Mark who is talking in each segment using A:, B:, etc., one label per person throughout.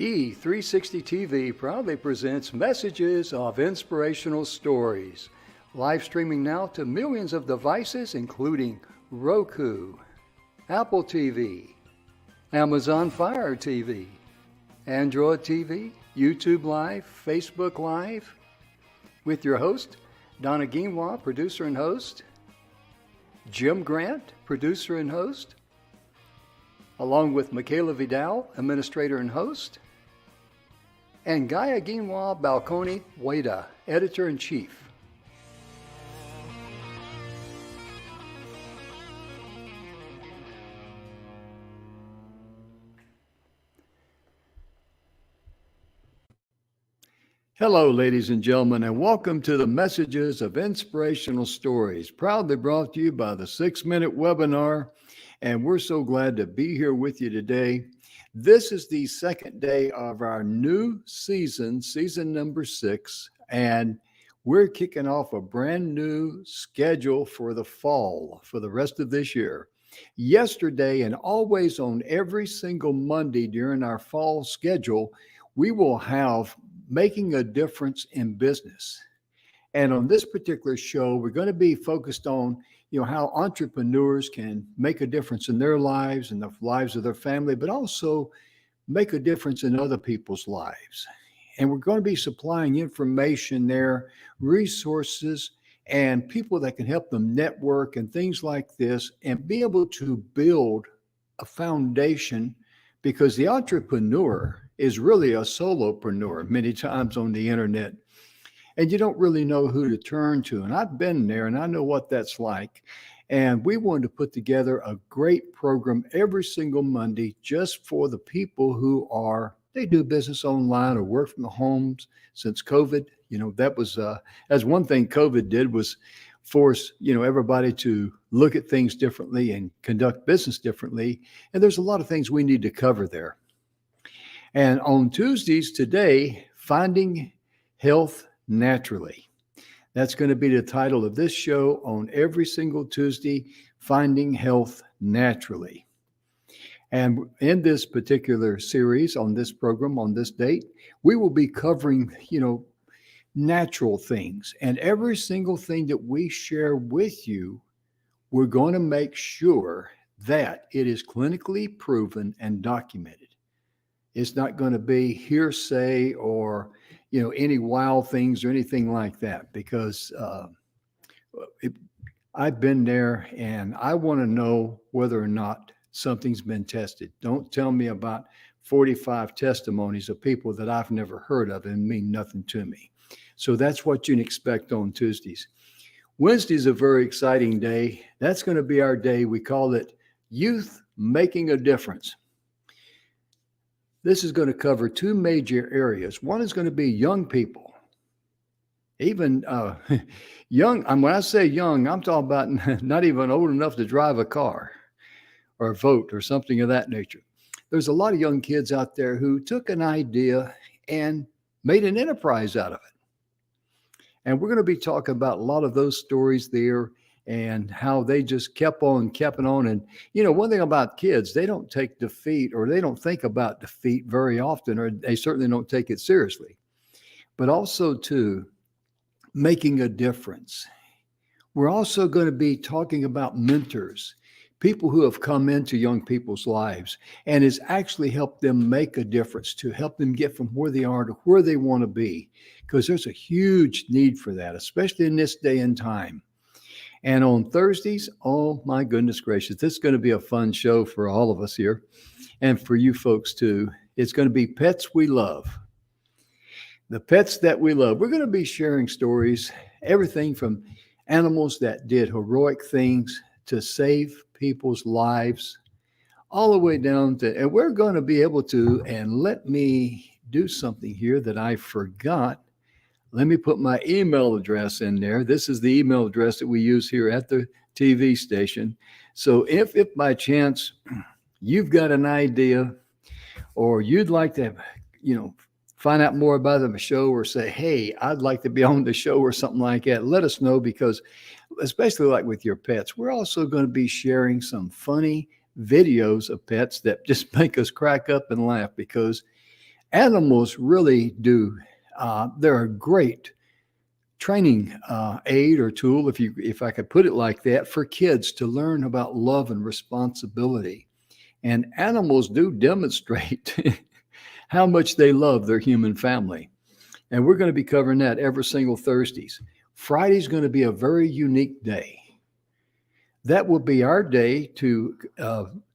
A: E360 TV proudly presents messages of inspirational stories. Live streaming now to millions of devices including Roku, Apple TV, Amazon Fire TV, Android TV, YouTube Live, Facebook Live, with your host, Donna Guinwa, producer and host, Jim Grant, producer and host, along with Michaela Vidal, administrator and host, and Gaia Guinwa Balconi Wada, editor-in-chief. Hello, ladies and gentlemen, and welcome to the Messages of Inspirational Stories, proudly brought to you by the 6-Minute Webinar, and we're so glad to be here with you today. This is the second day of our new season, season number 6, and we're kicking off a brand new schedule for the fall, for the rest of this year. Yesterday, and always on every single Monday during our fall schedule, we will have Making a Difference in Business. And on this particular show, we're going to be focused on, how entrepreneurs can make a difference in their lives and the lives of their family, but also make a difference in other people's lives. And we're going to be supplying information there, resources, and people that can help them network and things like this and be able to build a foundation, because the entrepreneur is really a solopreneur many times on the internet, and you don't really know who to turn to. And I've been there and I know what that's like. And we wanted to put together a great program every single Monday just for the people who they do business online or work from the homes since COVID. That's one thing COVID did, was force, everybody to look at things differently and conduct business differently. And there's a lot of things we need to cover there. And on Tuesdays today, Finding Health Naturally. That's going to be the title of this show on every single Tuesday, Finding Health Naturally. And in this particular series, on this program, on this date, we will be covering, natural things. And every single thing that we share with you, we're going to make sure that it is clinically proven and documented. It's not going to be hearsay or, any wild things or anything like that, because I've been there and I want to know whether or not something's been tested. Don't tell me about 45 testimonies of people that I've never heard of and mean nothing to me. So that's what you can expect on Tuesdays. Wednesday's a very exciting day. That's going to be our day. We call it Youth Making a Difference. This is going to cover two major areas. One is going to be young people, even young. When I say young, I'm talking about not even old enough to drive a car or vote or something of that nature. There's a lot of young kids out there who took an idea and made an enterprise out of it. And we're going to be talking about a lot of those stories there and how they just kept on. And, one thing about kids, they don't take defeat, or they don't think about defeat very often, or they certainly don't take it seriously. But also, too, making a difference. We're also going to be talking about mentors, people who have come into young people's lives and has actually helped them make a difference, to help them get from where they are to where they want to be, because there's a huge need for that, especially in this day and time. And on Thursdays, oh my goodness gracious, this is going to be a fun show for all of us here and for you folks too. It's going to be Pets We Love. The pets that we love. We're going to be sharing stories, everything from animals that did heroic things to save people's lives, all the way down to, and we're going to be able to, and let me do something here that I forgot. Let me put my email address in there. This is the email address that we use here at the TV station. So if by chance you've got an idea, or you'd like to, find out more about the show, or say, hey, I'd like to be on the show or something like that, let us know, because especially like with your pets, we're also going to be sharing some funny videos of pets that just make us crack up and laugh, because Animals really do. They're a great training aid or tool, if I could put it like that, for kids to learn about love and responsibility. And animals do demonstrate how much they love their human family. And we're going to be covering that every single Thursdays. Friday's going to be a very unique day. That will be our day to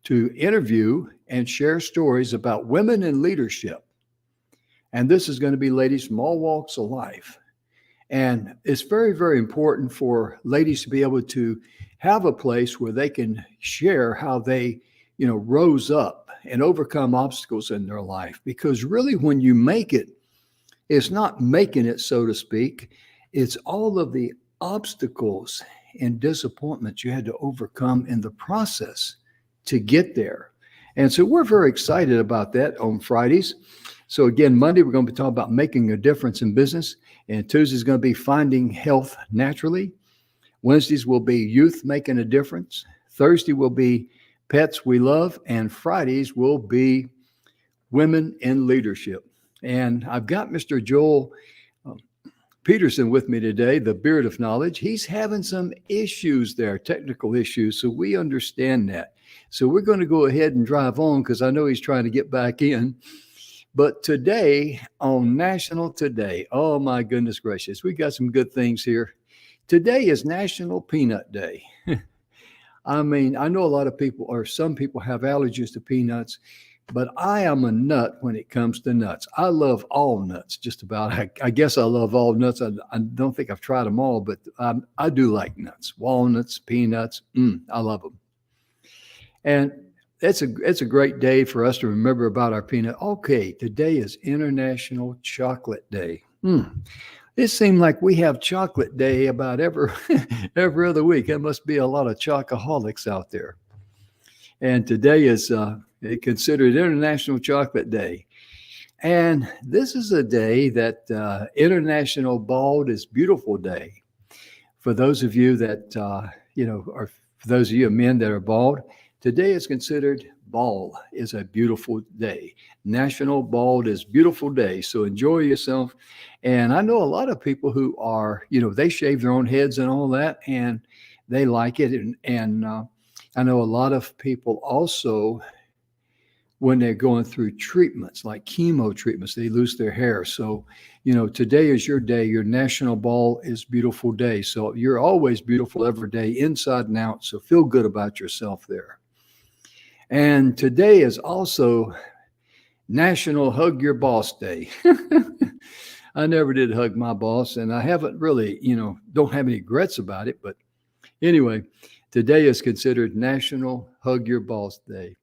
A: interview and share stories about women in leadership. And this is going to be ladies from all walks of life. And it's very, very important for ladies to be able to have a place where they can share how they, rose up and overcome obstacles in their life. Because really, when you make it, it's not making it, so to speak. It's all of the obstacles and disappointments you had to overcome in the process to get there. And so we're very excited about that on Fridays. So again, Monday, we're going to be talking about making a difference in business. And Tuesday is going to be finding health naturally. Wednesdays will be youth making a difference. Thursday will be pets we love. And Fridays will be women in leadership. And I've got Mr. Joel Peterson with me today, the Beard of Knowledge. He's having some issues there, technical issues. So we understand that. So we're going to go ahead and drive on because I know he's trying to get back in. But today on National Today, oh my goodness gracious, we got some good things here. Today is National Peanut Day. I mean, I know a lot of people, or some people, have allergies to peanuts, but I am a nut when it comes to nuts. I love all nuts, just about. I guess I love all nuts. I don't think I've tried them all, but I do like nuts. Walnuts, peanuts, I love them. And it's a great day for us to remember about our peanut. Okay, today is International Chocolate Day. It seems like we have Chocolate Day about every other week. There must be a lot of chocoholics out there. And today is considered International Chocolate Day. And this is a day that International Bald is Beautiful Day. For those of you that, or for those of you men that are bald, today is considered bald is a beautiful day. National Bald is Beautiful Day. So enjoy yourself. And I know a lot of people who are, they shave their own heads and all that, and they like it. And I know a lot of people also, when they're going through treatments like chemo treatments, they lose their hair. So, today is your day. Your National Bald is Beautiful Day. So you're always beautiful every day, inside and out. So feel good about yourself there. And today is also National Hug Your Boss Day. I never did hug my boss, and I haven't really, don't have any regrets about it. But anyway, today is considered National Hug Your Boss Day.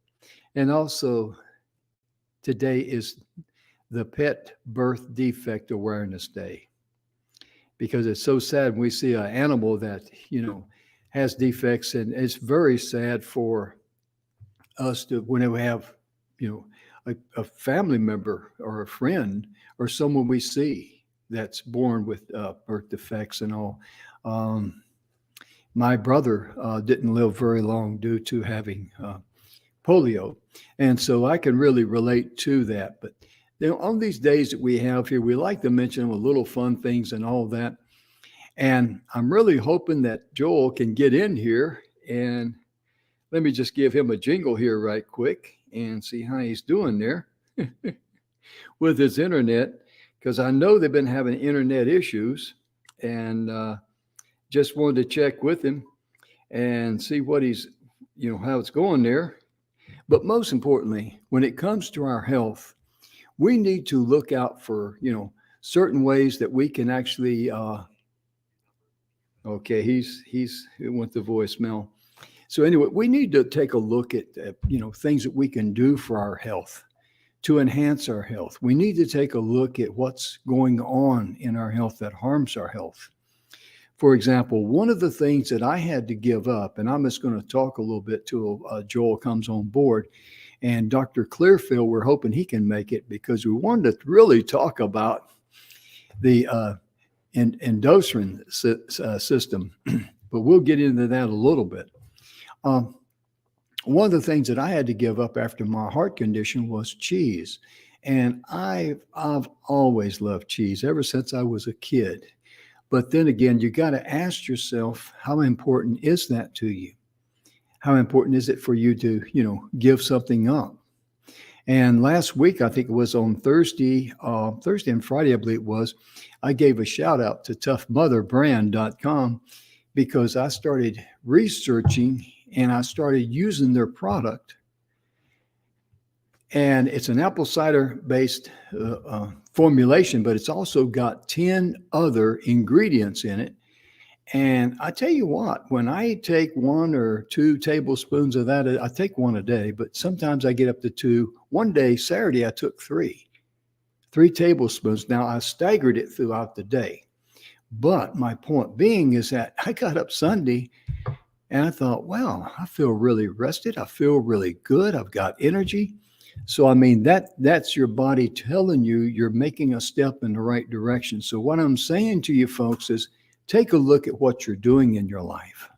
A: And also, today is the Pet Birth Defect Awareness Day. Because it's so sad when we see an animal that, has defects, and it's very sad for us to, when we have, a family member or a friend or someone we see that's born with birth defects and all. My brother didn't live very long due to having polio. And so I can really relate to that. But on these days that we have here, we like to mention a little fun things and all that. And I'm really hoping that Joel can get in here, and let me just give him a jingle here right quick and see how he's doing there with his internet, because I know they've been having internet issues, and just wanted to check with him and see what he's, how it's going there. But most importantly, when it comes to our health, we need to look out for, certain ways that we can actually, okay, it went to voicemail. So anyway, we need to take a look at, things that we can do for our health to enhance our health. We need to take a look at what's going on in our health that harms our health. For example, one of the things that I had to give up, and I'm just going to talk a little bit till Joel comes on board, and Dr. Clearfield, we're hoping he can make it, because we wanted to really talk about the endocrine system, but we'll get into that a little bit. One of the things that I had to give up after my heart condition was cheese. And I've always loved cheese ever since I was a kid. But then again, you got to ask yourself, how important is that to you? How important is it for you to, give something up? And last week, I think it was on Thursday and Friday, I believe it was, I gave a shout out to toughmotherbrand.com because I started researching and I started using their product. And it's an apple cider based formulation, but it's also got 10 other ingredients in it. And I tell you what, when I take 1 or 2 tablespoons of that, I take 1 a day, but sometimes I get up to 2. One day, Saturday, I took 3 tablespoons. Now I staggered it throughout the day. But my point being is that I got up Sunday and I thought, wow, I feel really rested. I feel really good. I've got energy. So, I mean, that's your body telling you you're making a step in the right direction. So what I'm saying to you folks is take a look at what you're doing in your life.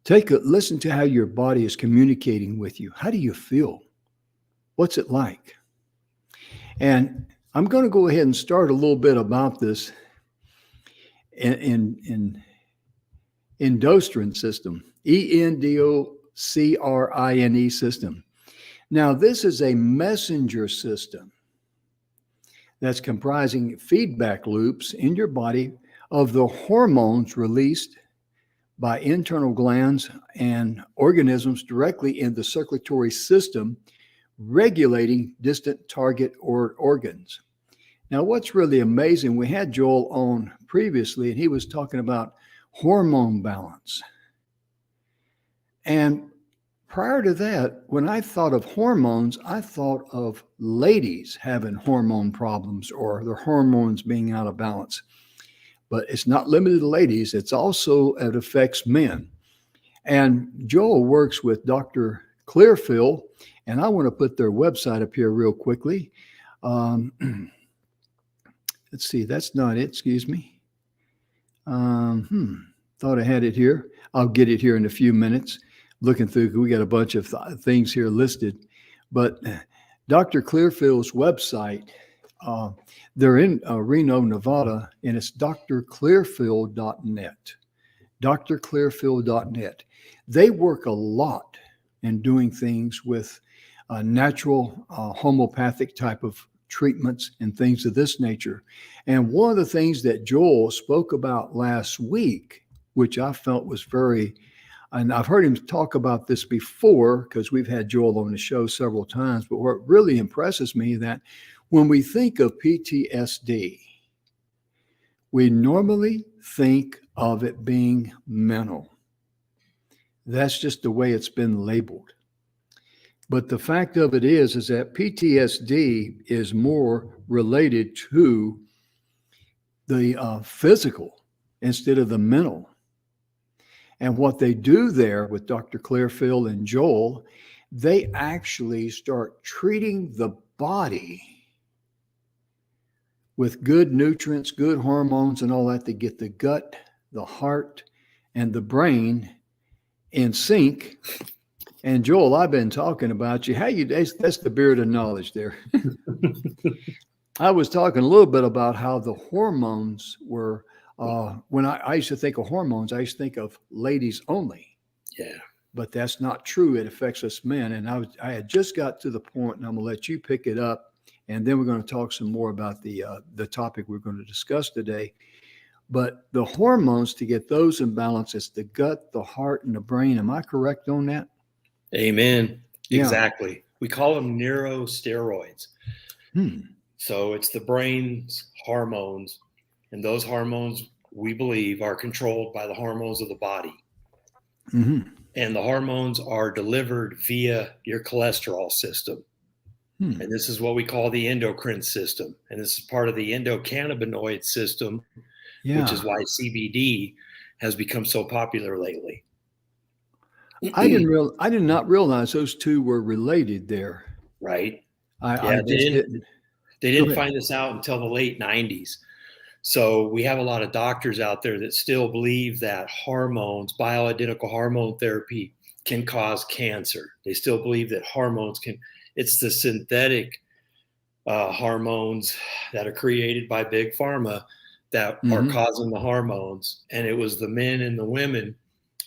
A: Listen to how your body is communicating with you. How do you feel? What's it like? And I'm going to go ahead and start a little bit about this in endocrine system, endocrine system. Now, this is a messenger system that's comprising feedback loops in your body of the hormones released by internal glands and organisms directly in the circulatory system, regulating distant target organs. Now, what's really amazing, we had Joel on previously, and he was talking about hormone balance. And prior to that, when I thought of hormones, I thought of ladies having hormone problems or their hormones being out of balance. But it's not limited to ladies. It affects men. And Joel works with Dr. Clearfield, and I want to put their website up here real quickly. Let's see, that's not it. Excuse me. Thought I had it here. I'll get it here in a few minutes. Looking through, we got a bunch of things here listed. But Dr. Clearfield's website, they're in Reno, Nevada, and it's drclearfield.net. drclearfield.net. They work a lot in doing things with natural homeopathic type of treatments and things of this nature. And one of the things that Joel spoke about last week, which I felt was and I've heard him talk about this before because we've had Joel on the show several times, but what really impresses me that when we think of PTSD, we normally think of it being mental. That's just the way it's been labeled. But the fact of it is that PTSD is more related to the physical instead of the mental. And what they do there with Dr. Clearfield and Joel, they actually start treating the body with good nutrients, good hormones, and all that to get the gut, the heart, and the brain in sync. And Joel, I've been talking about you. That's the beard of knowledge there. I was talking a little bit about how the hormones were. When I used to think of hormones, I used to think of ladies only.
B: Yeah.
A: But that's not true. It affects us men. And I had just got to the point, and I'm going to let you pick it up. And then we're going to talk some more about the topic we're going to discuss today. But the hormones, to get those in balance, it's the gut, the heart, and the brain. Am I correct on that?
B: Amen.
A: Yeah.
B: Exactly. We call them neurosteroids. So it's the brain's hormones. And those hormones, we believe, are controlled by the hormones of the body.
A: Mm-hmm.
B: And the hormones are delivered via your cholesterol system. And this is what we call the endocrine system. And this is part of the endocannabinoid system, which is why CBD has become so popular lately.
A: I did not realize those two were related there.
B: Right.
A: I just didn't.
B: They didn't find this out until the late 90s. So we have a lot of doctors out there that still believe that hormones, bioidentical hormone therapy, can cause cancer. They still believe that hormones can. It's the synthetic hormones that are created by big pharma that are causing the hormones. And it was the men and the women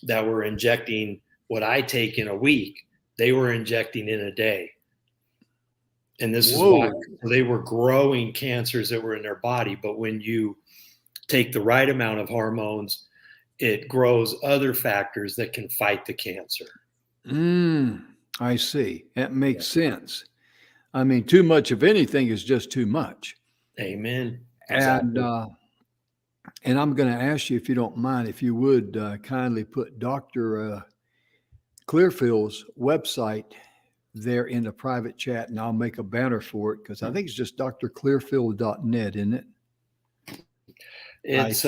B: that were injecting what I take in a week, they were injecting in a day. And this is why they were growing cancers that were in their body. But when you take the right amount of hormones, it grows other factors that can fight the cancer.
A: I see. That makes sense. I mean, too much of anything is just too much.
B: Amen. Exactly.
A: And I'm going to ask you, if you don't mind, if you would kindly put Dr. Clearfield's website there in the private chat, and I'll make a banner for it, because I think it's just drclearfield.net, isn't it?
B: It's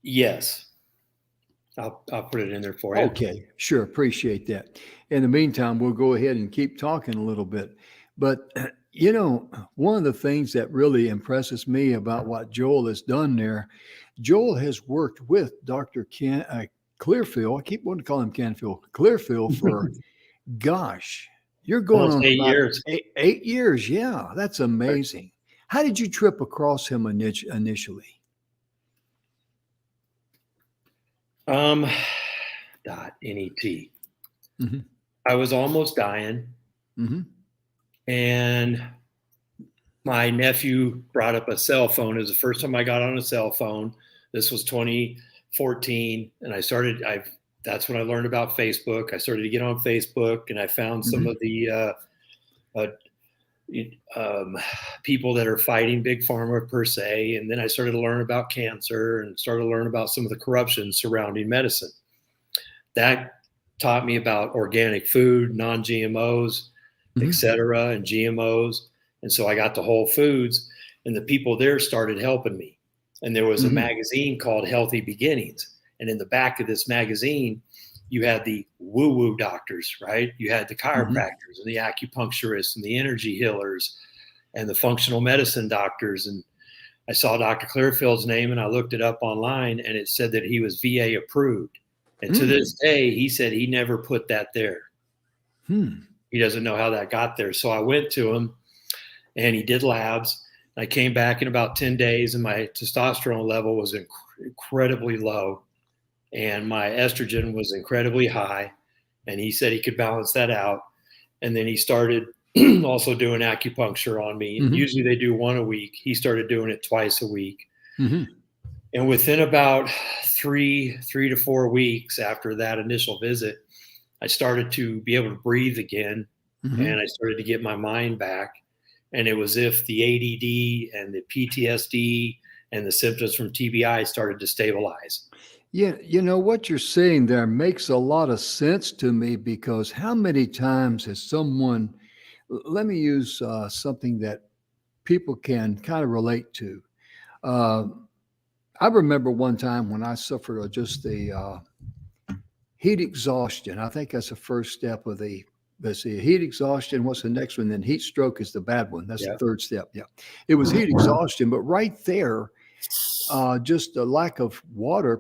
B: yes. I'll put it in there for you.
A: Okay, sure. Appreciate that. In the meantime, we'll go ahead and keep talking a little bit. But, you know, one of the things that really impresses me about what Joel has done there, Joel has worked with Dr. Clearfield. I keep wanting to call him Clearfield for, gosh, you're going on
B: 8 years.
A: 8 years. Yeah, that's amazing. How did you trip across him initially?
B: NET. I was almost dying. And my nephew brought up a cell phone. It was the first time I got on a cell phone. This was 2014. And that's when I learned about Facebook. I started to get on Facebook, and I found some of the people that are fighting big pharma per se. And then I started to learn about cancer and started to learn about some of the corruption surrounding medicine. That taught me about organic food, non-GMOs, et cetera, and GMOs. And so I got to Whole Foods, and the people there started helping me. And there was a magazine called Healthy Beginnings. And in the back of this magazine, you had the woo-woo doctors, right? You had the chiropractors and the acupuncturists and the energy healers and the functional medicine doctors. And I saw Dr. Clearfield's name, and I looked it up online, and it said that he was VA approved. And to this day, he said he never put that there. He doesn't know how that got there. So I went to him, and he did labs. I came back in about 10 days, and my testosterone level was incredibly low. And my estrogen was incredibly high, and he said he could balance that out. And then he started also doing acupuncture on me. Usually they do one a week. He started doing it twice a week. And within about 3 to 4 weeks after that initial visit, I started to be able to breathe again, and I started to get my mind back. And it was if the ADD and the PTSD and the symptoms from TBI started to stabilize.
A: Yeah, you know, what you're saying there makes a lot of sense to me, because how many times has someone, let me use something that people can kind of relate to. I remember one time when I suffered just the heat exhaustion. I think that's the first step of let's see, heat exhaustion. What's the next one? Then heat stroke is the bad one. That's the third step. Yeah. It was heat exhaustion, but right there, just the lack of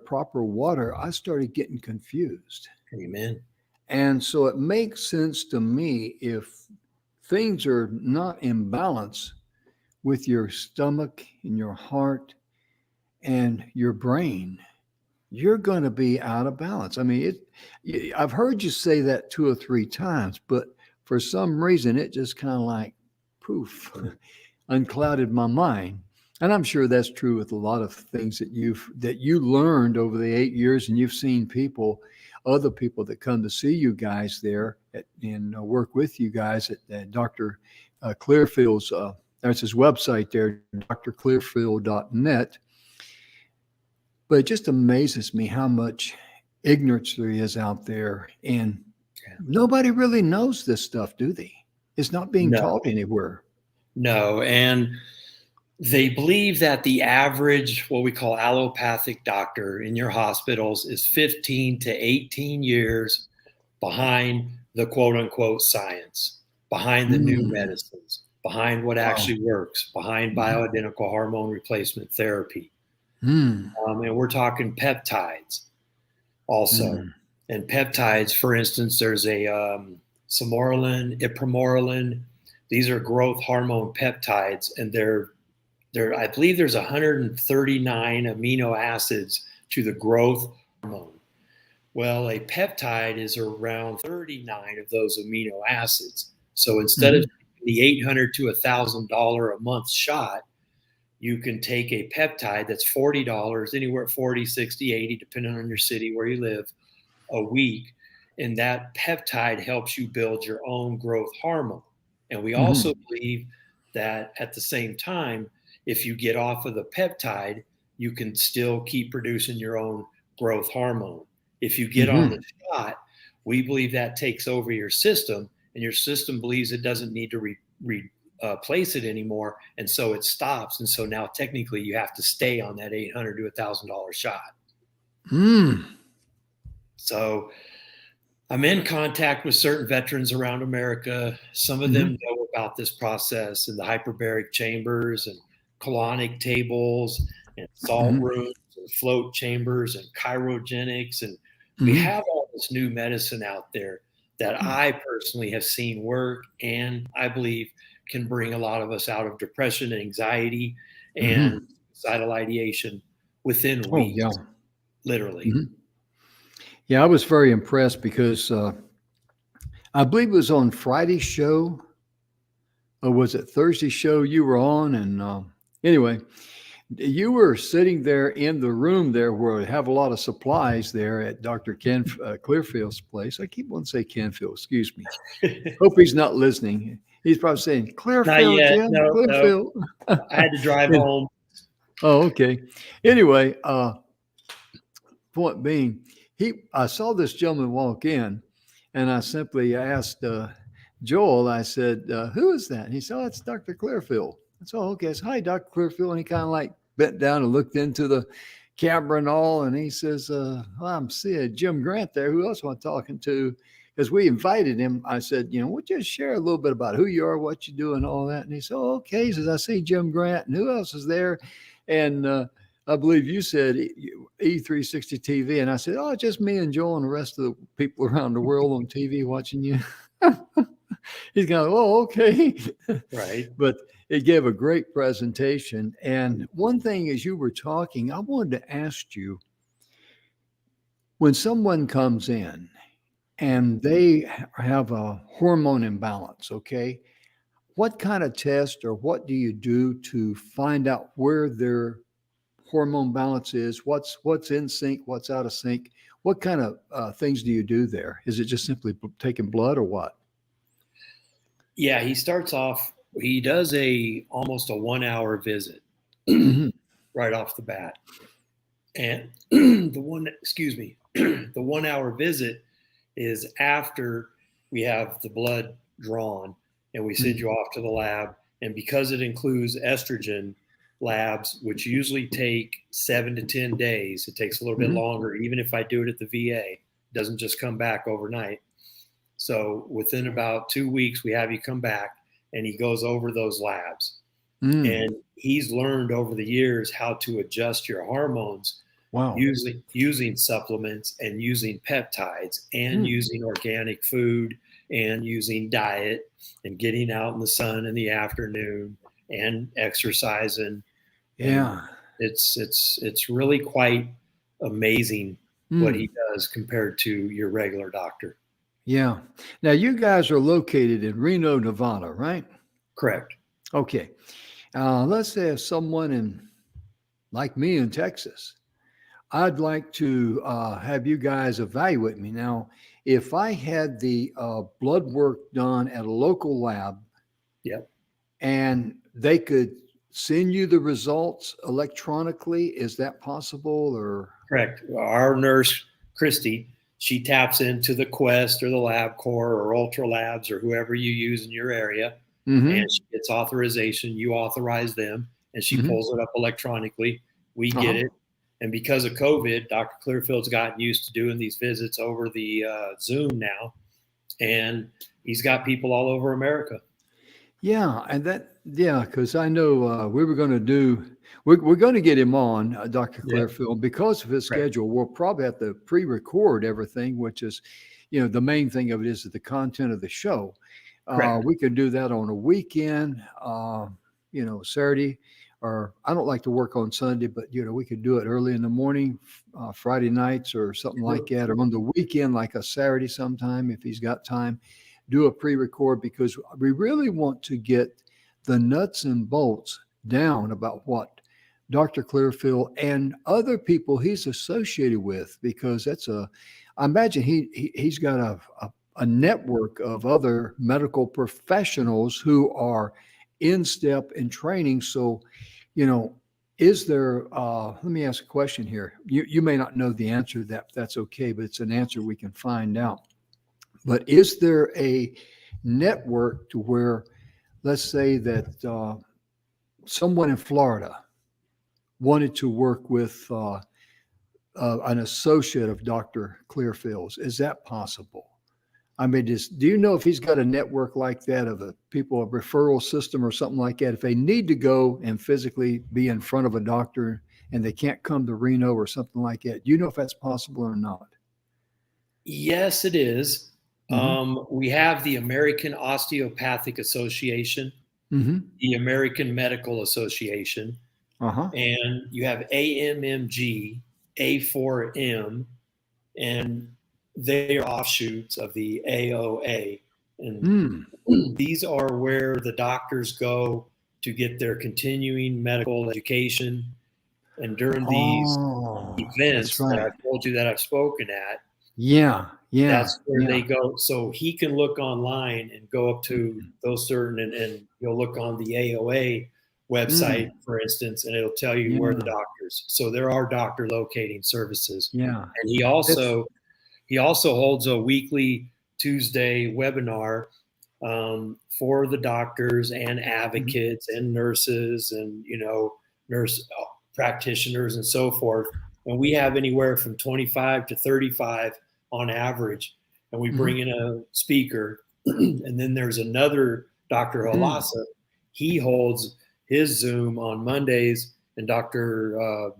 A: proper water, I started getting confused.
B: Amen.
A: And so it makes sense to me, if things are not in balance with your stomach and your heart and your brain, you're going to be out of balance. I mean, I've heard you say that 2 or 3 times, but for some reason it just kind of like poof, unclouded my mind. And I'm sure that's true with a lot of things that you learned over the 8 years, and you've seen other people that come to see you guys there and work with you guys at Dr. Clearfield's. That's his website there, drclearfield.net. But it just amazes me how much ignorance there is out there, and nobody really knows this stuff, do they? It's not being taught anywhere.
B: No, and they believe that the average, what we call allopathic doctor in your hospitals, is 15 to 18 years behind the quote unquote science, behind the new medicines, behind what actually works, behind bioidentical hormone replacement therapy. And we're talking peptides also. And peptides, for instance, there's a Samorelin, Ipamorelin, These are growth hormone peptides, and I believe there's 139 amino acids to the growth hormone. Well, a peptide is around 39 of those amino acids. So instead of the $800 to $1,000 a month shot, you can take a peptide that's $40, anywhere at 40, 60, 80, depending on your city where you live, a week. And that peptide helps you build your own growth hormone. And we also believe that at the same time, if you get off of the peptide, you can still keep producing your own growth hormone. If you get on the shot, we believe that takes over your system, and your system believes it doesn't need to replace it anymore, and so it stops. And so now technically you have to stay on that $800 to $1,000 shot. So I'm in contact with certain veterans around America. Some of them know about this process and the hyperbaric chambers and colonic tables and salt rooms and float chambers and cryogenics. And we have all this new medicine out there that I personally have seen work, and I believe can bring a lot of us out of depression and anxiety and suicidal ideation within weeks, literally.
A: Yeah, I was very impressed because I believe it was on Friday's show, or was it Thursday's show you were on? And anyway, you were sitting there in the room there where we have a lot of supplies there at Dr. Ken Clearfield's place. I keep wanting to say Canfield, excuse me. Hope he's not listening. He's probably saying, Clearfield, Jim,
B: no,
A: Clearfield.
B: No. I had to drive home.
A: Oh, okay. Anyway, point being, I saw this gentleman walk in, and I simply asked Joel, I said, who is that? And he said, oh, it's Dr. Clearfield. So, okay, so hi, Dr. Clearfield. And he kind of like bent down and looked into the camera and all. And he says, well, I'm seeing Jim Grant there. Who else am I talking to? Because we invited him. I said, we'll just share a little bit about who you are, what you do, and all that. And he said, oh, okay. He says, I see Jim Grant. And who else is there? And I believe you said E360 TV. And I said, oh, just me and Joel and the rest of the people around the world on TV watching you. He's going, oh, okay.
B: Right.
A: But it gave a great presentation. And one thing, as you were talking, I wanted to ask you, when someone comes in and they have a hormone imbalance, okay, what kind of test or what do you do to find out where their hormone balance is? What's in sync? What's out of sync? What kind of things do you do there? Is it just simply taking blood or what?
B: Yeah, he starts off, he does almost a 1 hour visit right off the bat. And the 1 hour visit is after we have the blood drawn and we send you off to the lab. And because it includes estrogen labs, which usually take 7 to 10 days, it takes a little bit longer. Even if I do it at the VA, it doesn't just come back overnight. So within about 2 weeks, we have you come back and he goes over those labs. And he's learned over the years how to adjust your hormones using supplements and using peptides and using organic food and using diet and getting out in the sun in the afternoon and exercising.
A: Yeah.
B: And it's really quite amazing what he does compared to your regular doctor.
A: Yeah. Now, you guys are located in Reno, Nevada, right?
B: Correct.
A: Okay. Let's say if someone like me in Texas, I'd like to have you guys evaluate me. Now, if I had the blood work done at a local lab, and they could send you the results electronically, is that possible? Or
B: correct. Our nurse, Christy, she taps into the Quest or the LabCorp or Ultra Labs or whoever you use in your area, and she gets authorization. You authorize them, and she pulls it up electronically. We get it. And because of COVID, Dr. Clearfield's gotten used to doing these visits over the Zoom now, and he's got people all over America.
A: Yeah, and because I know we were going to do, we're going to get him on, Dr. Clearfield, because of his schedule. We'll probably have to pre-record everything, which is, the main thing of it is the content of the show.
B: Correct.
A: We can do that on a weekend, Saturday, or I don't like to work on Sunday, but we could do it early in the morning, Friday nights or something like that, or on the weekend, like a Saturday sometime if he's got time. Do a pre-record because we really want to get the nuts and bolts down about what Dr. Clearfield and other people he's associated with, because I imagine he's got a network of other medical professionals who are in step in training. So, is there, let me ask a question here. You may not know the answer, that's okay, but it's an answer we can find out. But is there a network to where, let's say that someone in Florida wanted to work with an associate of Dr. Clearfield's? Is that possible? I mean, do you know if he's got a network like that of a referral system or something like that? If they need to go and physically be in front of a doctor and they can't come to Reno or something like that, do you know if that's possible or not?
B: Yes, it is. We have the American Osteopathic Association, the American Medical Association, and you have AMMG, A4M, and they are offshoots of the AOA. And these are where the doctors go to get their continuing medical education. And during these events that I've told you that I've spoken at, that's where they go. So he can look online and go up to those certain, and you'll look on the AOA website, for instance, and it'll tell you where the doctors. So there are doctor locating services.
A: Yeah.
B: And he also holds a weekly Tuesday webinar for the doctors and advocates and nurses and, nurse practitioners and so forth. And we have anywhere from 25 to 35 on average. And we bring in a speaker. And then there's another Dr. Halasa. He holds his Zoom on Mondays, and Dr.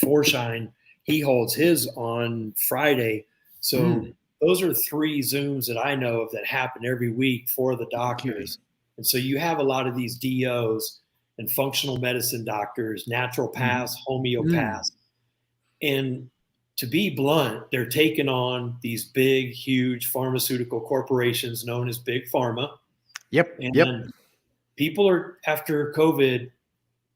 B: Forshine, he holds his on Friday. So those are 3 Zooms that I know of that happen every week for the doctors. And so you have a lot of these DOs and functional medicine doctors, naturopaths, homeopaths. And to be blunt, they're taking on these big, huge pharmaceutical corporations known as Big Pharma. And people are, after COVID,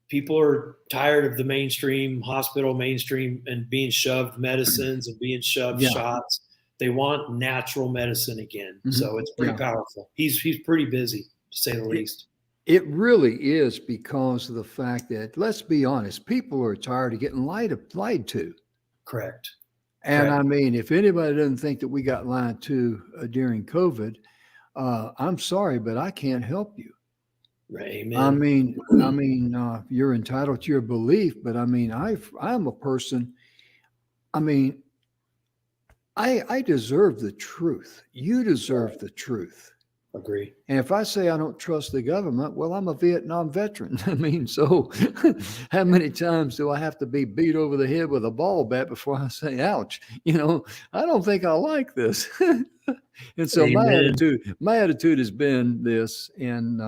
B: people are tired of the mainstream hospital, and being shoved medicines and being shoved shots. They want natural medicine again. So it's pretty powerful. He's pretty busy, to say the least.
A: It really is, because of the fact that, let's be honest, people are tired of getting lied to.
B: Correct.
A: And I mean, if anybody doesn't think that we got lied to during COVID, I'm sorry, but I can't help you.
B: Amen.
A: I mean, you're entitled to your belief, but I mean, I'm a person. I mean, I deserve the truth. You deserve the truth.
B: Agree.
A: And if I say I don't trust the government, well, I'm a Vietnam veteran. I mean, so how many times do I have to be beat over the head with a ball bat before I say, ouch? I don't think I like this. And so my attitude has been this, and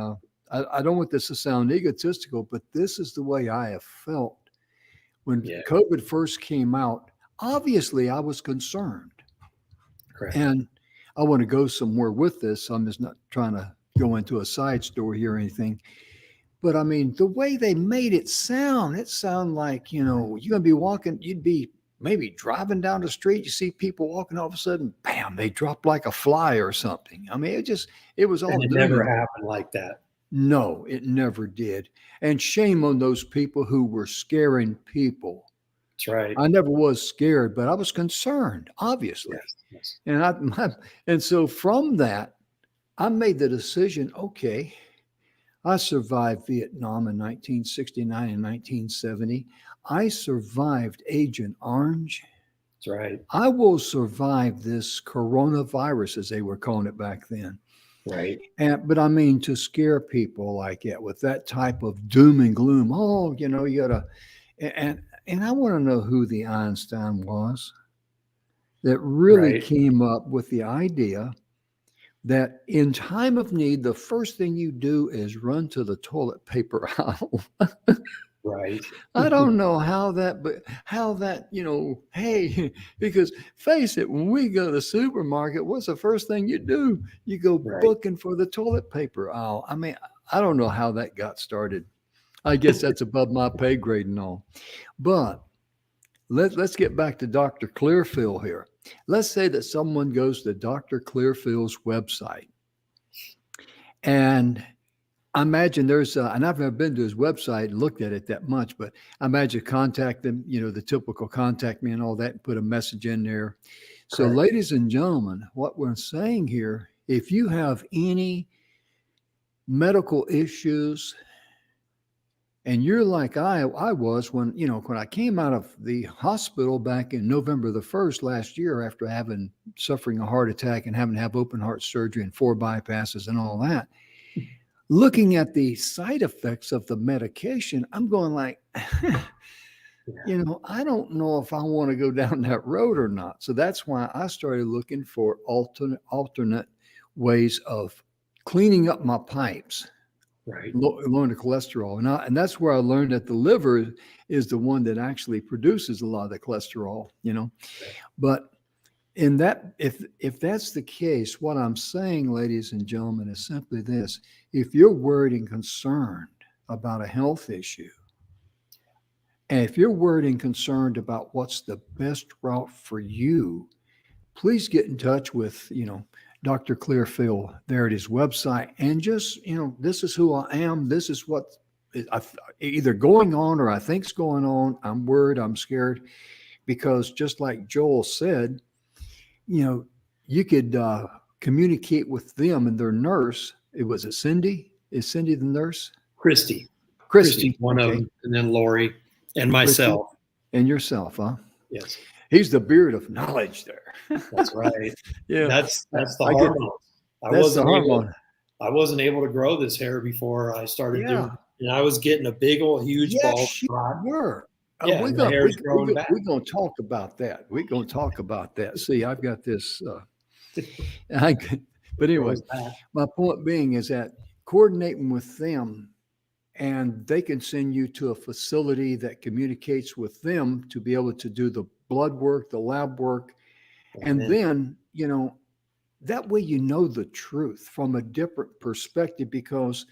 A: I don't want this to sound egotistical, but this is the way I have felt. When COVID first came out, obviously I was concerned.
B: Correct.
A: And I want to go somewhere with this. I'm just not trying to go into a side story here or anything. But I mean, the way they made it sounded like, you're going to be walking, you'd be maybe driving down the street, you see people walking, all of a sudden, bam, they drop like a fly or something. I mean, it was all.
B: And it never happened like that.
A: No, it never did. And shame on those people who were scaring people.
B: That's right.
A: I never was scared, but I was concerned, obviously.
B: Yes.
A: And so from that, I made the decision, okay, I survived Vietnam in 1969 and 1970. I survived Agent Orange.
B: That's right.
A: I will survive this coronavirus, as they were calling it back then.
B: Right.
A: But I mean, to scare people like that with that type of doom and gloom, you got to, and I want to know who the Einstein was that really came up with the idea that in time of need, the first thing you do is run to the toilet paper aisle.
B: Right.
A: I don't know how that, but how that, hey, because face it, when we go to the supermarket, what's the first thing you do? You go
B: Right.
A: booking for the toilet paper aisle. I mean, I don't know how that got started. I guess that's above my pay grade and all. But let's get back to Dr. Clearfield here. Let's say that someone goes to Dr. Clearfield's website, and I imagine and I've never been to his website and looked at it that much, but I imagine contact them, the typical contact me and all that, and put a message in there. So,
B: Correct.
A: ladies and gentlemen, what we're saying here, if you have any medical issues, and you're like I was when I came out of the hospital back in November the 1st last year after suffering a heart attack and having to have open heart surgery and 4 bypasses and all that. Looking at the side effects of the medication, I'm going like, I don't know if I want to go down that road or not. So that's why I started looking for alternate ways of cleaning up my pipes.
B: Right.
A: Lowering the cholesterol. And that's where I learned that the liver is the one that actually produces a lot of the cholesterol, But in that, if that's the case, what I'm saying, ladies and gentlemen, is simply this. If you're worried and concerned about a health issue, and if you're worried and concerned about what's the best route for you, please get in touch with, Dr. Clearfield there at his website, and just, this is who I am. This is what is either going on or I think's going on. I'm worried, I'm scared, because just like Joel said, you could communicate with them and their nurse. Was it Cindy? Is Cindy the nurse?
B: Christy, one of them, and then Lori and myself.
A: Christy and yourself, huh?
B: Yes.
A: He's the beard of knowledge there.
B: That's right.
A: Yeah.
B: That's the hormone. I wasn't able to grow this hair before I started doing it. And I was getting a big old huge bald spot.
A: Were.
B: Yeah,
A: we're going to talk about that. We're going to talk about that. See, I've got this. But anyway, my point being is that coordinating with them, and they can send you to a facility that communicates with them to be able to do the blood work, the lab work. And then, that way the truth from a different perspective, because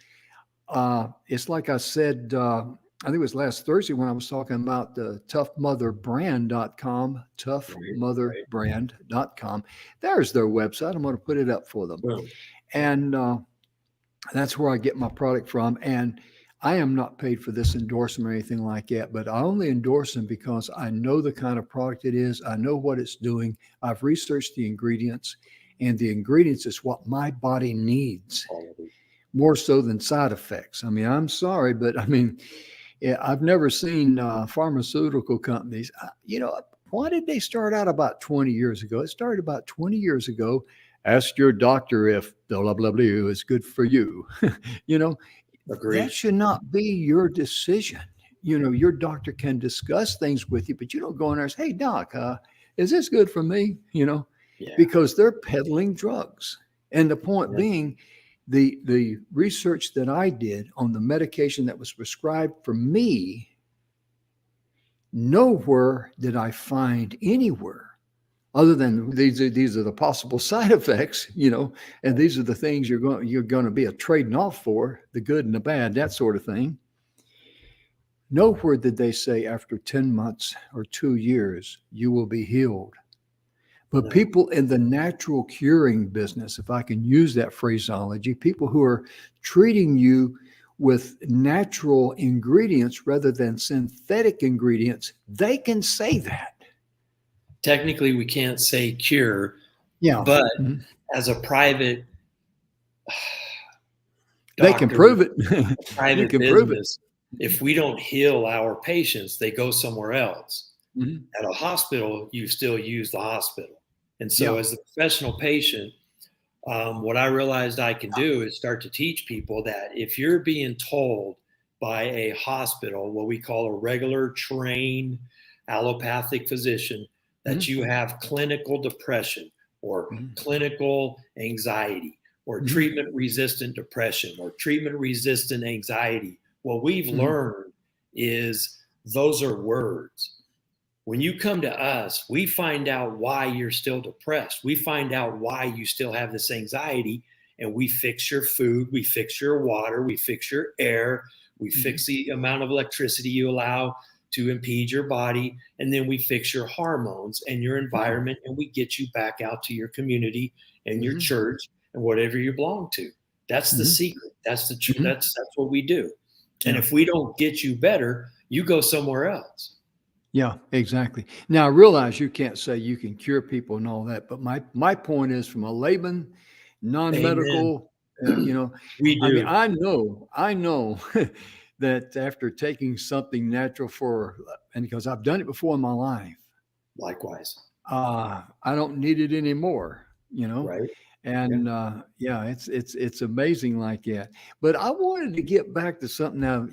A: it's like I said, I think it was last Thursday when I was talking about the toughmotherbrand.com, toughmotherbrand.com. There's their website. I'm going to put it up for them. And that's where I get my product from. And I am not paid for this endorsement or anything like that, but I only endorse them because I know the kind of product it is. I know what it's doing. I've researched the ingredients, and the ingredients is what my body needs more so than side effects. I mean, I'm sorry, but I've never seen pharmaceutical companies, why did they start out about 20 years ago? It started about 20 years ago. Ask your doctor if blah, blah, blah, blah is good for you.
B: Agreed.
A: That should not be your decision. Your doctor can discuss things with you, but you don't go in there and say, hey, doc, is this good for me? Because they're peddling drugs. And the point being, the research that I did on the medication that was prescribed for me, nowhere did I find anywhere other than these are the possible side effects, and these are the things you're going to be trading off for, the good and the bad, that sort of thing. Nowhere did they say after 10 months or 2 years, you will be healed. But people in the natural curing business, if I can use that phraseology, people who are treating you with natural ingredients rather than synthetic ingredients, they can say that.
B: Technically, we can't say cure, but as a private doctor,
A: they can prove it.
B: Private business, if we don't heal our patients, they go somewhere else. At a hospital, you still use the hospital. And so as a professional patient, what I realized I can do is start to teach people that if you're being told by a hospital, what we call a regular trained allopathic physician, that you have clinical depression or clinical anxiety or treatment-resistant depression or treatment-resistant anxiety. What we've learned is those are words. When you come to us, we find out why you're still depressed. We find out why you still have this anxiety, and we fix your food, we fix your water, we fix your air, we fix the amount of electricity you allow to impede your body, and then we fix your hormones and your environment, and we get you back out to your community and your church and whatever you belong to. That's the secret. That's the truth. That's what we do. And if we don't get you better, you go somewhere else.
A: Yeah, exactly. Now, I realize you can't say you can cure people and all that, but my point is, from a layman, non-medical,
B: we do.
A: I mean, I know that after taking something natural and because I've done it before in my life,
B: Likewise,
A: I don't need it anymore,
B: right?
A: And it's amazing like that. But I wanted to get back to something now.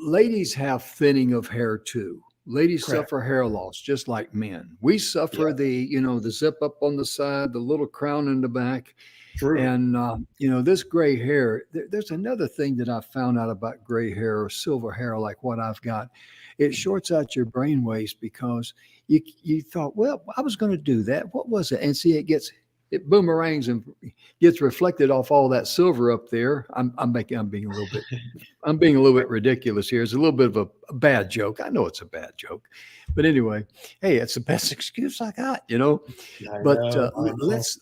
A: Ladies have thinning of hair too. Ladies suffer hair loss just like men. We suffer the zip up on the side, the little crown in the back.
B: True.
A: And, this gray hair, there's another thing that I found out about gray hair or silver hair, like what I've got. It shorts out your brain waves because you thought, well, I was going to do that. What was it? And see, it boomerangs and gets reflected off all that silver up there. I'm being a little bit ridiculous here. It's a little bit of a bad joke. I know it's a bad joke, but anyway, hey, it's the best excuse I got, But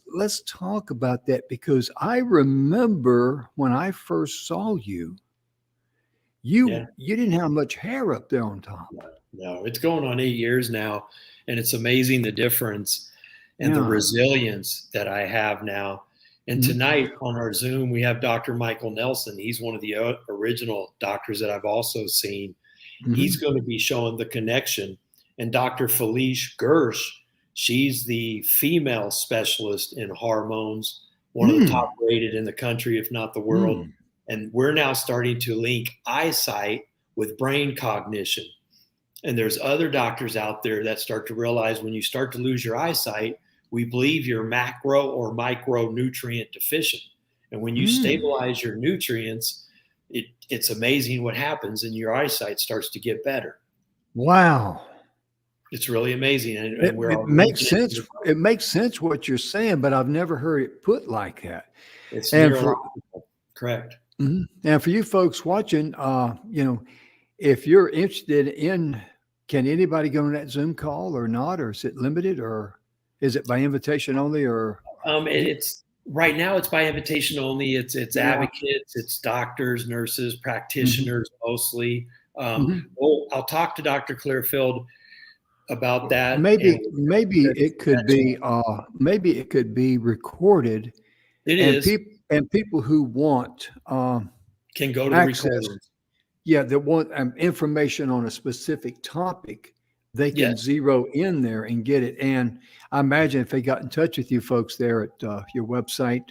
A: let's talk about that, because I remember when I first saw you, you didn't have much hair up there on top.
B: No, it's going on 8 years now, and it's amazing the difference and the resilience that I have now. And tonight on our Zoom, we have Dr. Michael Nelson. He's one of the original doctors that I've also seen. He's going to be showing the connection. And Dr. Felice Gersh, she's the female specialist in hormones, one of the top rated in the country, if not the world. And we're now starting to link eyesight with brain cognition. And there's other doctors out there that start to realize when you start to lose your eyesight, we believe you're macro or micronutrient deficient. And when you stabilize your nutrients, it's amazing what happens, and your eyesight starts to get better.
A: Wow.
B: It's really amazing. And
A: it makes sense. It makes sense what you're saying, but I've never heard it put like that.
B: It's neurological. Correct.
A: And for you folks watching, if you're interested in, can anybody go on that Zoom call or not, or is it limited, or is it by invitation only, or?
B: It's right now it's by invitation only. It's advocates, it's doctors, nurses, practitioners, mostly. I'll talk to Dr. Clearfield about that.
A: Maybe it could be recorded.
B: It is.
A: And people who want
B: can go to
A: access,
B: the recordings.
A: Yeah, that want information on a specific topic, they can zero in there and get it. And I imagine if they got in touch with you folks there at your website,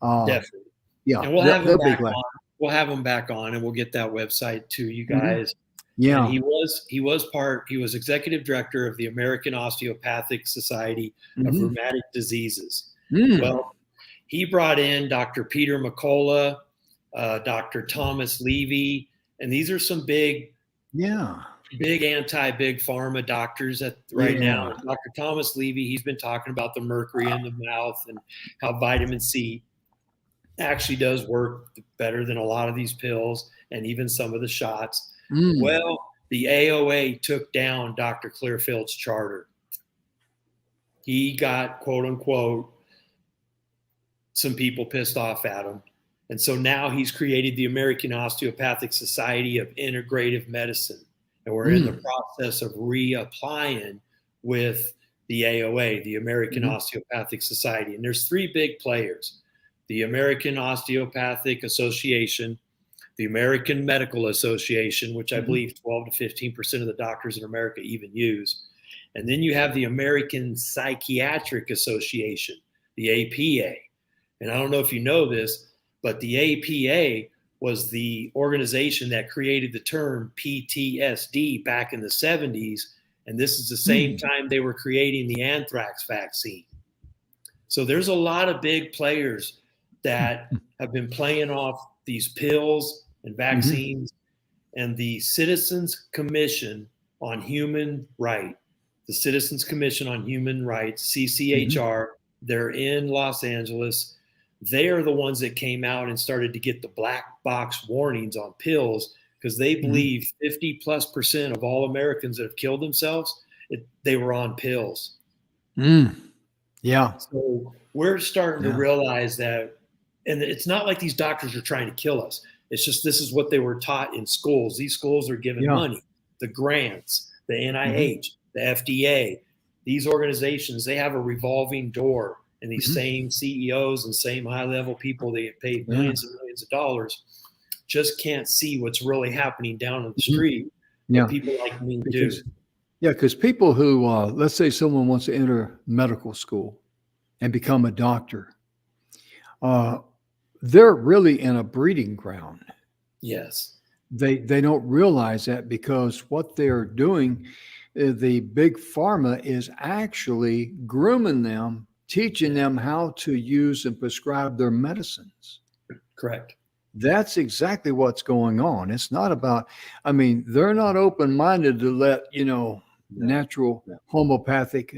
B: definitely. Yeah, and we'll have them back on. We'll have them back on, and we'll get that website to you guys.
A: Yeah,
B: and he was executive director of the American Osteopathic Society of Rheumatic Diseases. Well, he brought in Dr. Peter McCullough, Dr. Thomas Levy, and these are some big anti-big pharma doctors right now. Dr. Thomas Levy, he's been talking about the mercury in the mouth and how vitamin C actually does work better than a lot of these pills and even some of the shots. Well, the AOA took down Dr. Clearfield's charter. He got, quote unquote, some people pissed off at him. And so now he's created the American Osteopathic Society of Integrative Medicine. And we're in the process of reapplying with the AOA, the American Osteopathic Society. And there's three big players: the American Osteopathic Association, the American Medical Association, which I believe 12 to 15% of the doctors in America even use. And then you have the American Psychiatric Association, the APA. And I don't know if you know this, but the APA was the organization that created the term PTSD back in the 70s. And this is the same time they were creating the anthrax vaccine. So there's a lot of big players that have been playing off these pills and vaccines, and the Citizens Commission on Human Rights, the Citizens Commission on Human Rights, CCHR, they're in Los Angeles. They are the ones that came out and started to get the black box warnings on pills, because they believe 50+% of all Americans that have killed themselves, they were on pills.
A: Yeah.
B: So we're starting to realize that, and it's not like these doctors are trying to kill us. It's just, this is what they were taught in schools. These schools are given money, the grants, the NIH, the FDA, these organizations, they have a revolving door, and these same CEOs and same high-level people that get paid millions and millions of dollars just can't see what's really happening down on the street. What people like me do.
A: Yeah, because people who, let's say someone wants to enter medical school and become a doctor, they're really in a breeding ground.
B: Yes.
A: They don't realize that, because what they're doing, the big pharma is actually grooming them, teaching them how to use and prescribe their medicines.
B: Correct.
A: That's exactly what's going on. It's not about, I mean, they're not open-minded to let, natural homeopathic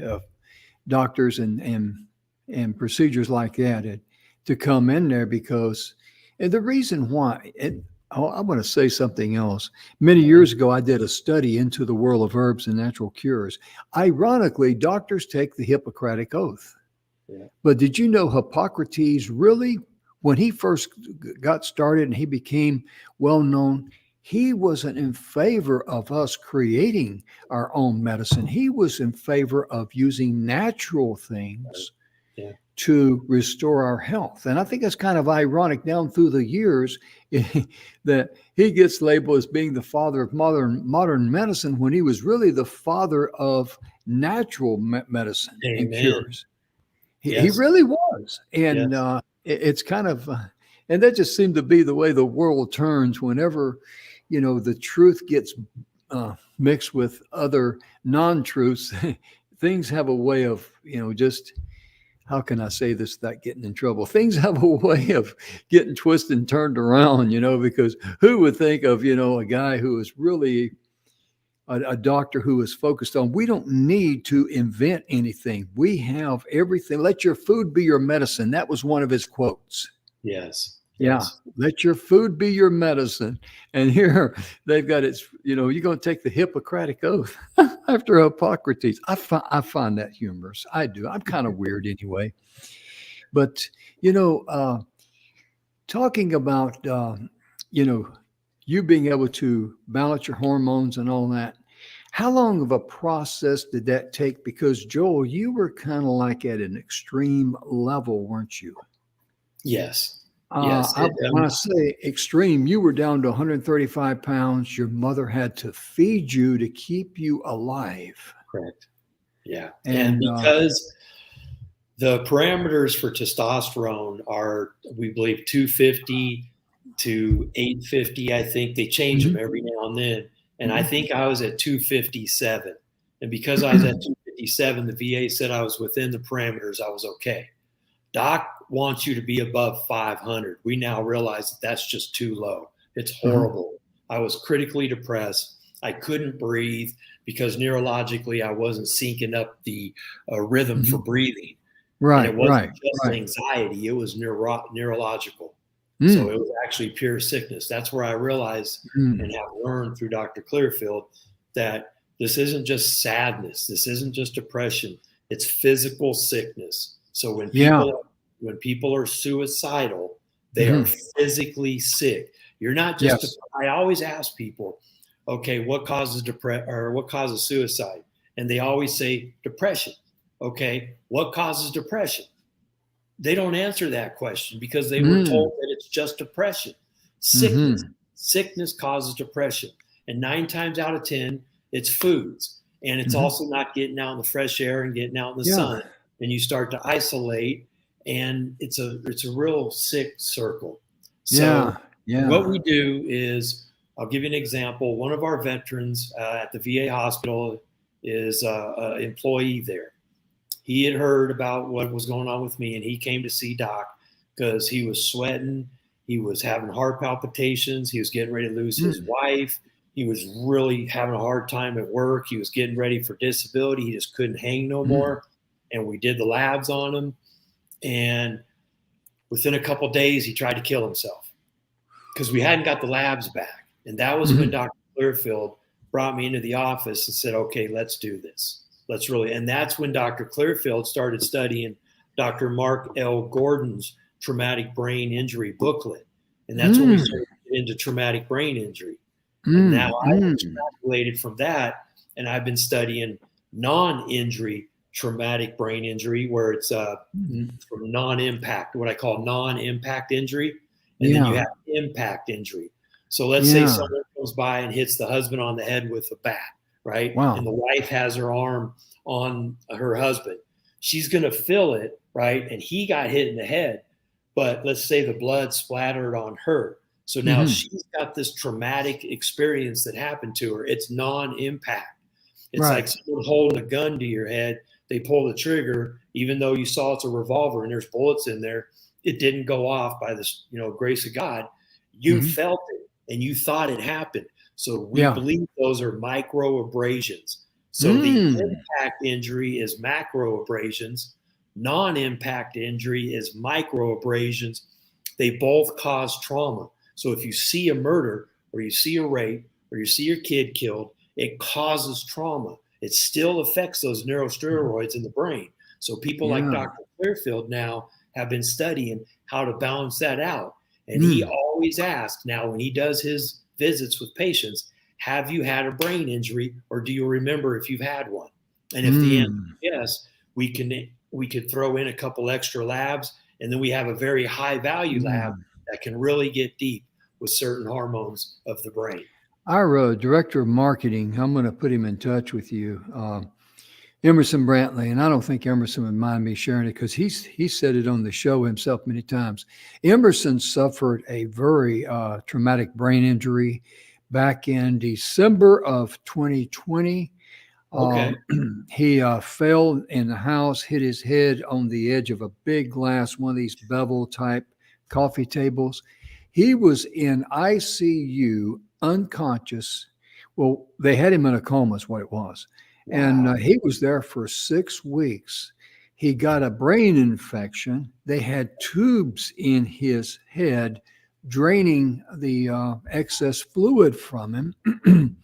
A: doctors and procedures like that to come in there, because, and the reason why, I want to say something else. Many years ago, I did a study into the world of herbs and natural cures. Ironically, doctors take the Hippocratic Oath. Yeah. But did you know Hippocrates really, when he first got started and he became well-known, he wasn't in favor of us creating our own medicine. He was in favor of using natural things to restore our health. And I think it's kind of ironic down through the years that he gets labeled as being the father of modern medicine, when he was really the father of natural medicine and cures. He really was. And it's kind of, and that just seemed to be the way the world turns whenever, the truth gets mixed with other non-truths. Things have a way of, just, how can I say this without getting in trouble? Things have a way of getting twisted and turned around, because who would think of, a guy who is really a doctor who is focused on, we don't need to invent anything. We have everything. Let your food be your medicine. That was one of his quotes.
B: Yes.
A: Yeah.
B: Yes. Let
A: your food be your medicine. And here they've got it, you're going to take the Hippocratic Oath after Hippocrates. I find that humorous. I do. I'm kind of weird anyway. But, talking about, you being able to balance your hormones and all that, how long of a process did that take? Because Joel, you were kind of like at an extreme level, weren't you?
B: Yes. Yes.
A: When I say extreme, you were down to 135 pounds. Your mother had to feed you to keep you alive.
B: Correct. Yeah. And because the parameters for testosterone are, we believe, 250 to 850, I think they change them every now and then. And I think I was at 257. And because I was at 257, the VA said I was within the parameters. I was okay. Doc wants you to be above 500. We now realize that that's just too low. It's horrible. I was critically depressed. I couldn't breathe because neurologically I wasn't syncing up the rhythm for breathing.
A: Right.
B: And it wasn't just anxiety. It was neurological. So it was actually pure sickness. That's where I realized and have learned through Dr. Clearfield that this isn't just sadness. This isn't just depression. It's physical sickness. So when people are suicidal, they are physically sick. You're not just. I always ask people, okay, what causes suicide? And they always say depression. Okay, what causes depression? They don't answer that question because they were told that it's just depression. Sickness causes depression, and 9 times out of 10, it's foods, and it's also not getting out in the fresh air and getting out in the sun. And you start to isolate, and it's a real sick circle. So what we do is, I'll give you an example. One of our veterans at the VA hospital is an employee there. He had heard about what was going on with me, and he came to see Doc. because he was sweating. He was having heart palpitations. He was getting ready to lose his wife. He was really having a hard time at work. He was getting ready for disability. He just couldn't hang no more. And we did the labs on him. And within a couple of days, he tried to kill himself because we hadn't got the labs back. And that was when Dr. Clearfield brought me into the office and said, okay, let's do this. Let's really. And that's when Dr. Clearfield started studying Dr. Mark L. Gordon's traumatic brain injury booklet. And that's when we started into traumatic brain injury. And now I extrapolated from that, and I've been studying non-injury traumatic brain injury, where it's from non-impact, what I call non-impact injury. And then you have impact injury. So let's say someone comes by and hits the husband on the head with a bat, right?
A: Wow.
B: And the wife has her arm on her husband. She's going to feel it, right? And he got hit in the head, but let's say the blood splattered on her. So now she's got this traumatic experience that happened to her. It's non-impact. It's like someone holding a gun to your head. They pull the trigger, even though you saw it's a revolver and there's bullets in there. It didn't go off by the grace of God. You felt it and you thought it happened. So we believe those are micro abrasions. So the impact injury is macro abrasions. Non-impact injury is micro abrasions. They both cause trauma. So if you see a murder or you see a rape or you see your kid killed, it causes trauma. It still affects those neurosteroids in the brain. So people like Dr. Clearfield now have been studying how to balance that out. And he always asks, now when he does his visits with patients, have you had a brain injury or do you remember if you've had one? And if the answer is yes, we could throw in a couple extra labs, and then we have a very high value lab that can really get deep with certain hormones of the brain.
A: Our director of marketing, I'm going to put him in touch with you, Emerson Brantley, and I don't think Emerson would mind me sharing it because he said it on the show himself many times. Emerson suffered a very traumatic brain injury back in December of 2020. He fell in the house, hit his head on the edge of a big glass, one of these bevel type coffee tables. He was in ICU, unconscious. Well, they had him in a coma is what it was. Wow. And he was there for 6 weeks. He got a brain infection. They had tubes in his head draining the excess fluid from him.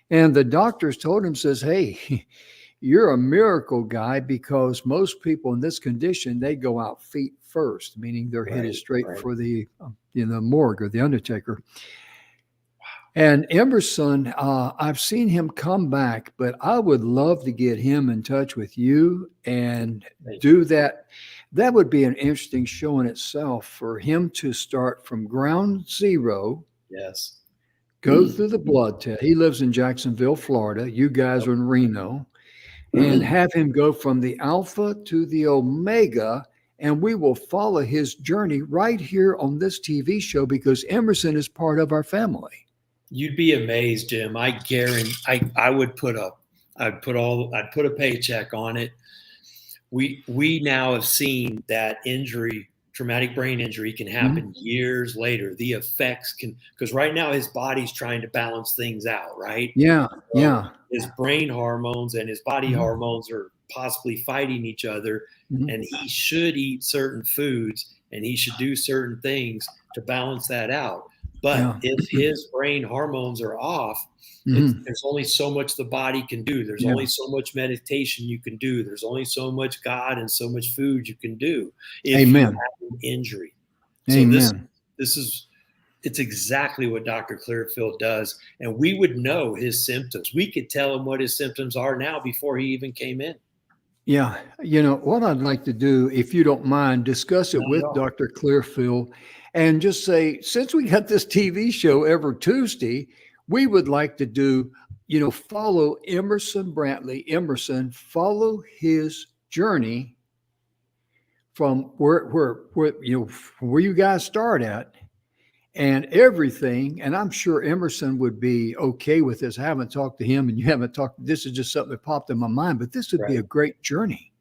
A: And the doctors told him, says, hey, you're a miracle guy, because most people in this condition, they go out feet first, meaning they're headed straight for the morgue or the undertaker. And Emerson, I've seen him come back, but I would love to get him in touch with you and do that. That would be an interesting show in itself, for him to start from ground zero.
B: Yes.
A: Go through the blood test. He lives in Jacksonville, Florida. You guys are in Reno. And have him go from the alpha to the omega, and we will follow his journey right here on this TV show, because Emerson is part of our family.
B: You'd be amazed, Jim. I guarantee I'd put a paycheck on it. We now have seen that traumatic brain injury can happen years later. The effects because right now his body's trying to balance things out, right? His brain hormones and his body hormones are possibly fighting each other, and he should eat certain foods and he should do certain things to balance that out. But if his brain hormones are off, there's only so much the body can do. There's only so much meditation you can do. There's only so much God and so much food you can do if you have an injury. So it's exactly what Dr. Clearfield does. And we would know his symptoms. We could tell him what his symptoms are now before he even came in.
A: Yeah. What I'd like to do, if you don't mind, discuss it with Dr. Clearfield and just say, since we got this TV show every Tuesday, we would like to do, follow Emerson Brantley. Emerson, follow his journey from where you guys start at and everything. And I'm sure Emerson would be okay with this. I haven't talked to him and you haven't talked. This is just something that popped in my mind, but this would be a great journey.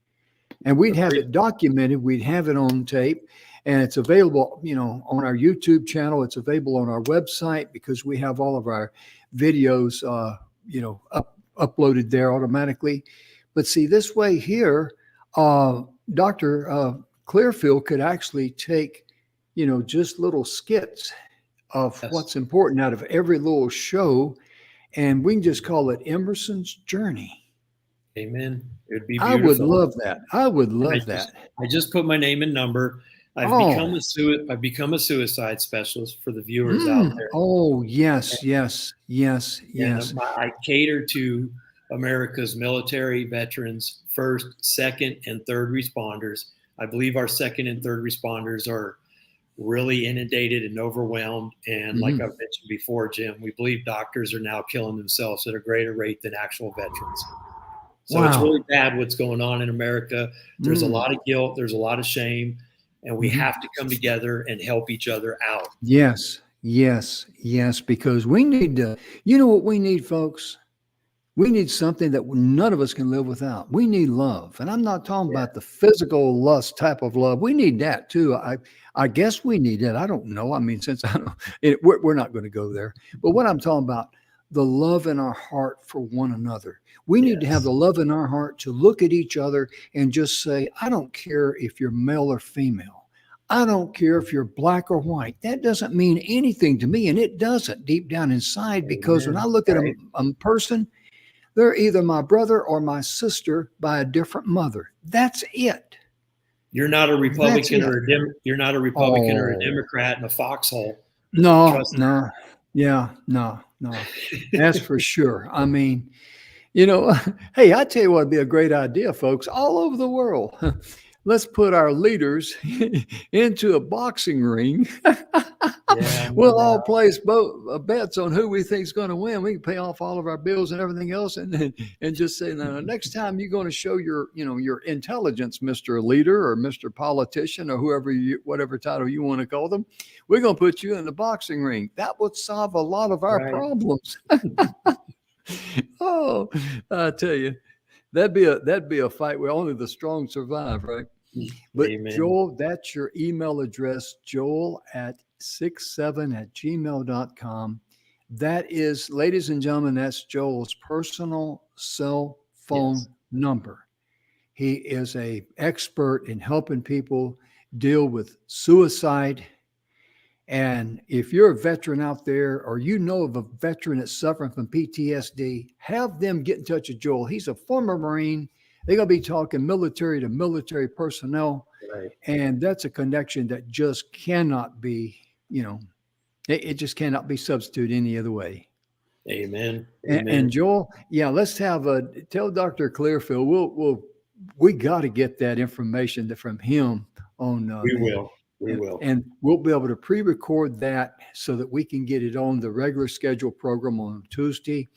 A: And we'd have it documented. We'd have it on tape. And it's available, on our YouTube channel. It's available on our website because we have all of our videos, uploaded there automatically. But see, this way here, Dr. Clearfield could actually take, just little skits of what's important out of every little show, and we can just call it Emerson's Journey.
B: Amen. It would be beautiful.
A: I would love that. I would love that.
B: I just put my name and number. I've become a suicide specialist for the viewers out there.
A: Oh, yes.
B: I cater to America's military veterans, first, second, and third responders. I believe our second and third responders are really inundated and overwhelmed. And like I've mentioned before, Jim, we believe doctors are now killing themselves at a greater rate than actual veterans. So It's really bad what's going on in America. There's a lot of guilt. There's a lot of shame. And we have to come together and help each other out.
A: Yes, because we need to, what we need, folks? We need something that none of us can live without. We need love. And I'm not talking about the physical lust type of love. We need that too. I guess we need it. I don't know. I mean, since we're not going to go there. But what I'm talking about, the love in our heart for one another. We need to have the love in our heart to look at each other and just say, I don't care if you're male or female. I don't care if you're black or white. That doesn't mean anything to me. And it doesn't deep down inside, because when I look at a person, they're either my brother or my sister by a different mother. That's it.
B: You're not a Republican or a Democrat in a foxhole.
A: No. That's for sure. I mean, hey, I tell you what would be a great idea, folks, all over the world. Let's put our leaders into a boxing ring. We'll all place bets on who we think is going to win. We can pay off all of our bills and everything else, and just say, now, next time you're going to show your intelligence, Mr. Leader or Mr. Politician or whatever title you want to call them, we're going to put you in the boxing ring. That would solve a lot of our problems. Oh, I tell you. That'd be a fight where only the strong survive, right? But Amen. Joel, that's your email address, joel@67@gmail.com. That is, ladies and gentlemen, that's Joel's personal cell phone number. He is an expert in helping people deal with suicide. And if you're a veteran out there, or of a veteran that's suffering from PTSD, have them get in touch with Joel. He's a former Marine. They're going to be talking military to military personnel. Right. And that's a connection that just cannot be, it just cannot be substituted any other way.
B: Amen.
A: And Joel, let's tell Dr. Clearfield, we got to get that information from him on.
B: We will.
A: And we'll be able to pre-record that so that we can get it on the regular scheduled program on Tuesday.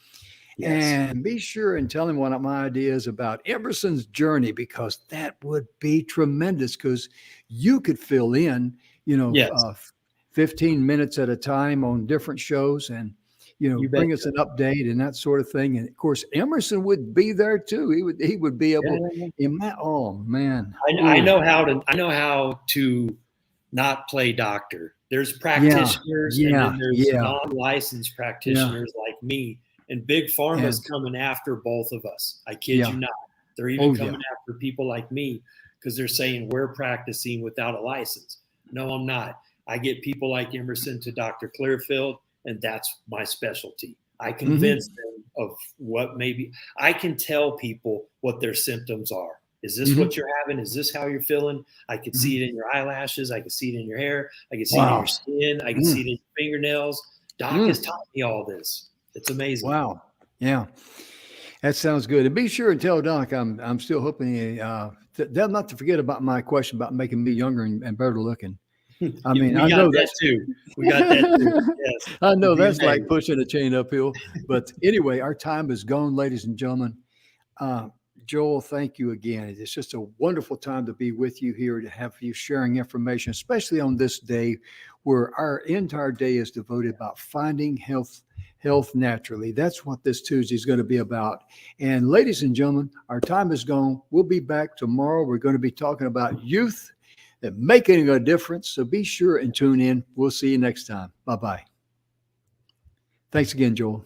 A: Yes. And be sure and tell him what my idea is about Emerson's Journey, because that would be tremendous, because you could fill in, 15 minutes at a time on different shows, and, bring us an update and that sort of thing. And of course, Emerson would be there too. He would be able oh man.
B: I know how to not play doctor. There's practitioners and then there's non-licensed practitioners like me, and big pharma is coming after both of us. I kid you not. They're even coming after people like me because they're saying we're practicing without a license. No, I'm not. I get people like Emerson to Dr. Clearfield, and that's my specialty. I convince them of I can tell people what their symptoms are. Is this what you're having? Is this how you're feeling? I can see it in your eyelashes. I can see it in your hair. I can see it in your skin. I can see it in your fingernails. Doc has taught me all this. It's amazing.
A: Wow. Yeah. That sounds good. And be sure and tell Doc I'm still hoping not to forget about my question about making me younger and better looking. I mean, I know that too.
B: We got that too. Yes.
A: I know that's like pushing a chain uphill. But anyway, our time is gone, ladies and gentlemen. Joel, thank you again. It's just a wonderful time to be with you here, to have you sharing information, especially on this day where our entire day is devoted about finding health naturally. That's what this Tuesday is going to be about. And ladies and gentlemen, our time is gone. We'll be back tomorrow. We're going to be talking about youth. and making a difference. So be sure and tune in. We'll see you next time. Bye-bye. Thanks again, Joel.